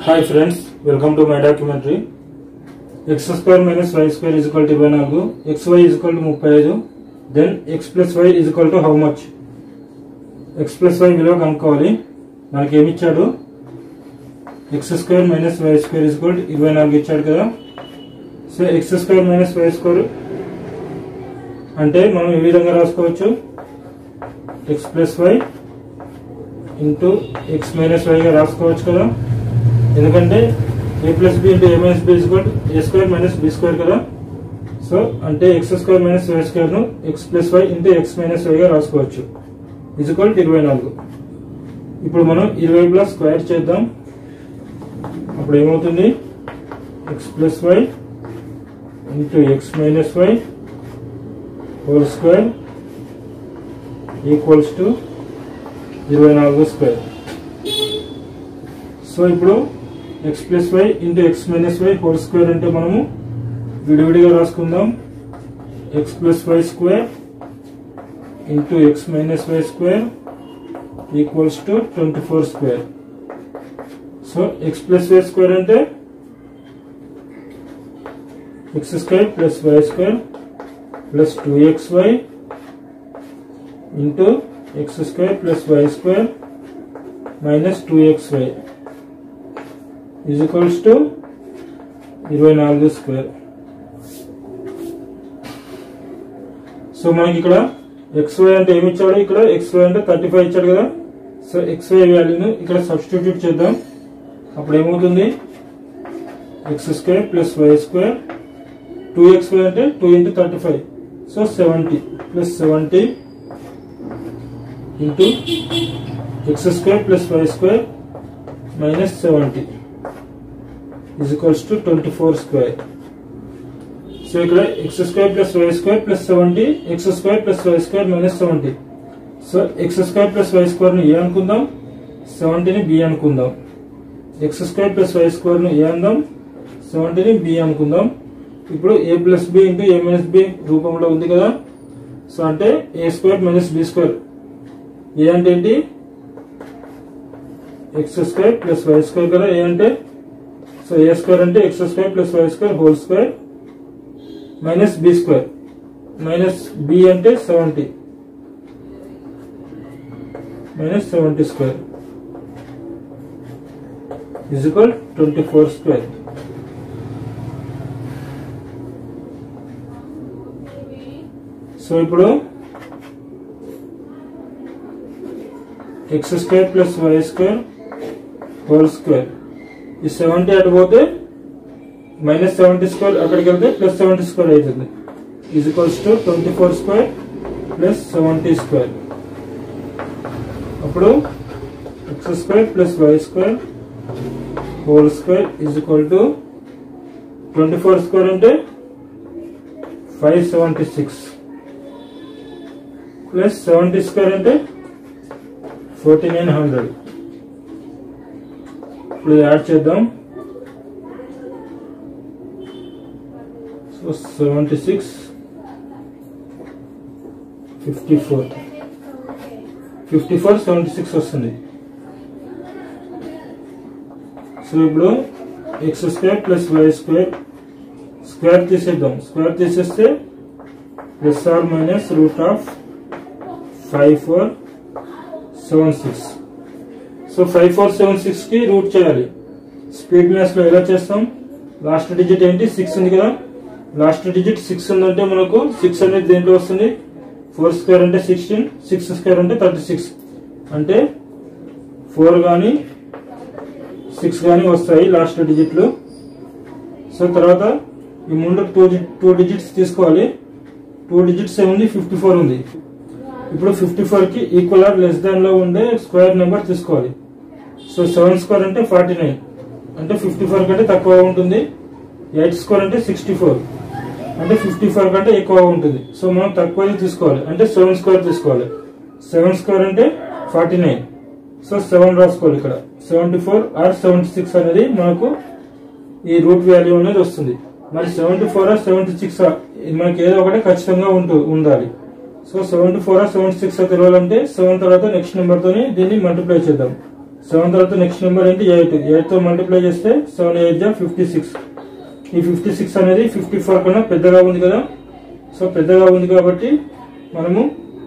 Hi friends, welcome to my documentary. X square minus y square is equal to 24, xy is equal to 35, then x plus y is equal to how much? X plus y విలువ కనుక్కోవాలి. మనకి ఏమి ఇచ్చాడు? x square minus y square is equal to 24 ఇచ్చాడు కదా. So x square minus y square అంటే మనం ఈ విధంగా రాసుకోవచ్చు. x plus y into x minus y గా రాసుకోవచ్చు కదా. ఎందుకంటే a plus b into a minus b is equal to a square minus b square కదా. సో అంటే x square minus y square ను x plus y into x minus y గా రాసుకోవచ్చు. is equal to 24. ఇప్పుడు మనం 20 plus square చేద్దాం. అప్పుడు ఏమవుతుంది? x plus y into x minus y whole square equals to 24 square. So ఇప్పుడు x plus y into x minus y whole square అంటే మనము విడివిడిగా రాసుకుందాం. x plus y square into x minus y square equals to 24 square. So x plus y square అంటే x square plus y square plus 2xy into x square plus y square minus 2xy is equals to 24 square. So మనకి ఇక్కడ xy అంటే ఏమి ఇచ్చాడు? ఇక్కడ xy అంటే 35 ఇచ్చాడు కదా. సో xy వాల్యూను ఇక్కడ సబ్స్టిట్యూట్ చేద్దాం. అప్పుడు ఏమవుతుంది? x square plus y square 2xy అంటే 2 into 35 so 70 plus 70 into x square plus y square minus 70 is equals to 24 square. So ఇక్కడ x square plus y square plus 70 x square plus y square minus 70. So x square plus y square ను a అనుకుందాం, 70 ని b అనుకుందాం. x square plus y square ను a అందాం, 70 ని b అనుకుందాం. ఇప్పుడు a plus b into a minus b రూపంలో ఉంది కదా. సో అంటే a square minus b square. a అంటే ఏంటి? x square plus y square కదా a అంటే. సో a square అంటే x square plus y square whole square minus b square minus b అంటే 70 minus 70 square is equal 24 square. So ఇప్పుడు x square plus y square whole square ఈ 70 అటు పోతే minus 70 square అక్కడికి వెళ్తే plus 70 square అవుతుంది. Is equals to 24 square plus 70 square. అప్పుడు x square plus y square whole square is equal to 24 square అంటే 576 plus 70 square అంటే 4900. ఇప్పుడు యాడ్ చేద్దాం. సో 76 54 76 వస్తుంది. సో ఇప్పుడు x square plus y square square తీసేద్దాం. స్క్వేర్ తీసేస్తే plus or minus root of 5476. So 5476 కి రూట్ చేయాలి. స్పీడ్ మ్యాథ్స్ లో ఎలా చేస్తాం? లాస్ట్ డిజిట్ ఏంటి? 6 ఉంది కదా. లాస్ట్ డిజిట్ 6 ఉందంటే మనకు 6 అనేది దేంట్లో వస్తుంది? 4 స్క్వేర్ అంటే 16, 6 స్క్వేర్ అంటే 36 అంటే 4 గానీ 6 గానీ వస్తాయి లాస్ట్ డిజిట్లు. సో తర్వాత ఈ ముందు 2 డిజిట్స్ తీసుకోవాలి. 2 డిజిట్స్ ఏముంది? 54 ఉంది. ఇప్పుడు 54 కి ఈక్వల్ ఆర్ లెస్ దాన్ లో ఉండే స్క్వేర్ నెంబర్ తీసుకోవాలి. సో 7 స్క్వేర్ అంటే 49 అంటే 54 కంటే తక్కువ ఉంటుంది. 8 స్క్వేర్ అంటే 64 అంటే 54 కంటే ఎక్కువ ఉంటుంది. సో మనం తక్కువ తీసుకోవాలి అంటే 7 స్క్వేర్ తీసుకోవాలి. 7 స్క్వేర్ అంటే 49. సో 7 రాసుకోవాలి ఇక్కడ. 74 ఆర్ 76 అనేది మనకు ఈ రూట్ వాల్యూ అనేది వస్తుంది. మరి 74 ఆర్ 76 మనకి ఏదో ఒకటి ఖచ్చితంగా ఉండాలి. సో 74 ఆర్ 76 తెలియాలంటే 7 తర్వాత నెక్స్ట్ నెంబర్ తోని దీన్ని మల్టిప్లై చేద్దాం. 7 తర్వాత నెక్స్ట్ నెంబర్ ఏంటి 8. 8 తో మల్టిప్లై చేస్తే 7 8 జా 56. ఈ 56 అనేది 54 కన్నా పెద్దగా ఉంది కదా. సో పెద్దగా ఉంది కాబట్టి మనము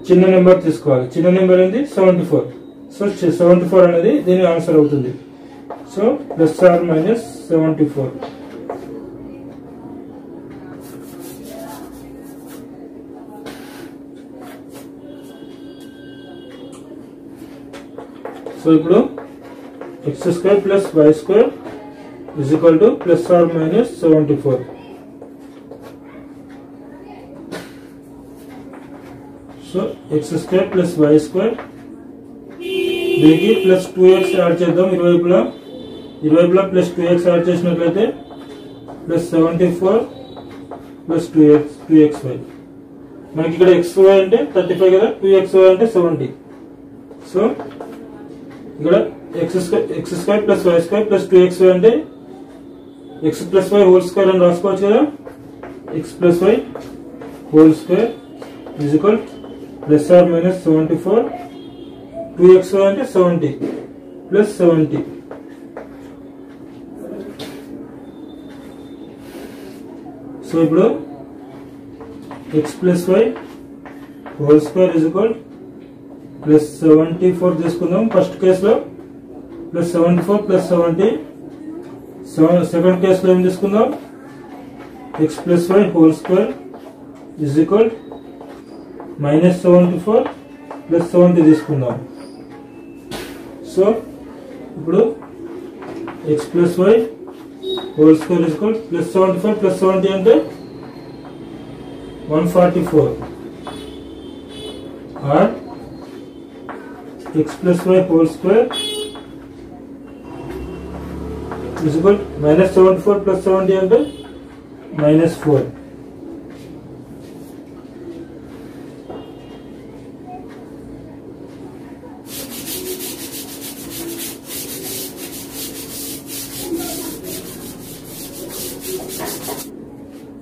చిన్న నెంబర్ తీసుకోవాలి. చిన్న నెంబర్ ఏంటి 74. సో 74 అనేది దీని ఆన్సర్ అవుతుంది. So plus or minus 74. So ఇప్పుడు x² plus y² is equal to plus or minus 74. So x² plus y² దీనికి ప్లస్ 2x యాడ్ చేద్దాం. ఇరువైపులా ప్లస్ 2x యాడ్ చేసినట్లయితే ప్లస్ 74 ప్లస్ 2xy. మనకి ఇక్కడ xy అంటే 35 కదా, 2xy అంటే 70. సో ఇక్కడ x² plus y² plus 2xy అంటే x plus y whole square అని రాసుకోవచ్చు కదా. x plus y whole square is equal plus or minus 74. 2xy అంటే 70 ప్లస్ 70. సో ఇప్పుడు x plus y whole square is equal plus 74 తీసుకుందాం first కేసులో. Plus 74 plus 70. Second కేసులో ఏం తీసుకుందాం, x plus y whole square is equal minus 74 plus 70 తీసుకుందాం. So ఇప్పుడు x plus y whole square is equal plus 75 plus 70 అంటే 144. Or x plus y whole square is equal minus 74 plus 70 అంటే minus 4.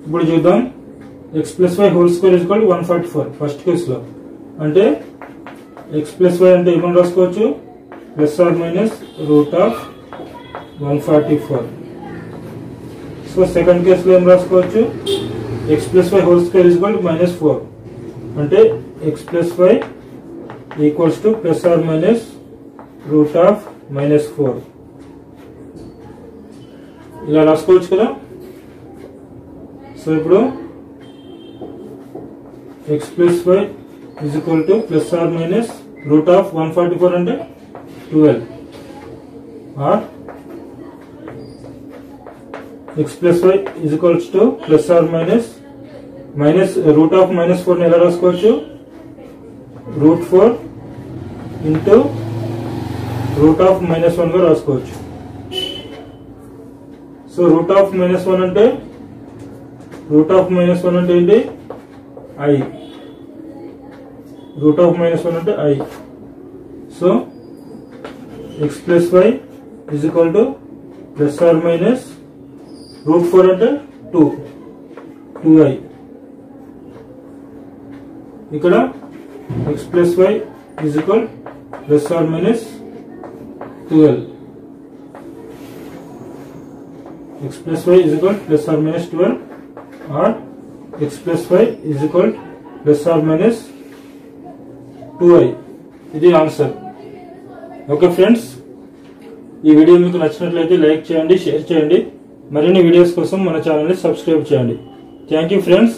ఇప్పుడు చూద్దాం. x plus y whole square is equal to 144 first కేసులో. అంటే x plus y అంటే ఏమని రాసుకోవచ్చు, plus or minus root of 144. So second కేసులో ఏం రాసుకోవచ్చు, x plus y whole square is equal to minus 4 అంటే x plus y equals to plus or minus root of minus 4. ఇలా రాసుకోవచ్చు కదా. సో ఇప్పుడు x plus y is equal to plus or minus root of 144 అంటే 12. or x plus y is equals to plus or minus root of minus 4 ని ఎలా రాసుకోవచ్చు, root 4 into root of minus 1 గా రాసుకోవచ్చు. సో root of minus 1 అంటే ఏంటి, I. root of minus 1 అంటే I. So x plus y is equal to plus or minus root 4 అంటే 2i. ఇక్కడ x plus y is equal plus or minus 12. x plus y is equal plus or minus 12 or x plus y is equal plus or minus 2i. ఇది answer. Okay friends, ఈ video మీకు నచ్చినట్లయితే like చేయండి, share చేయండి. మరిన్ని videos కోసం మన ఛానల్ని సబ్స్క్రైబ్ చేయండి. Thank you friends.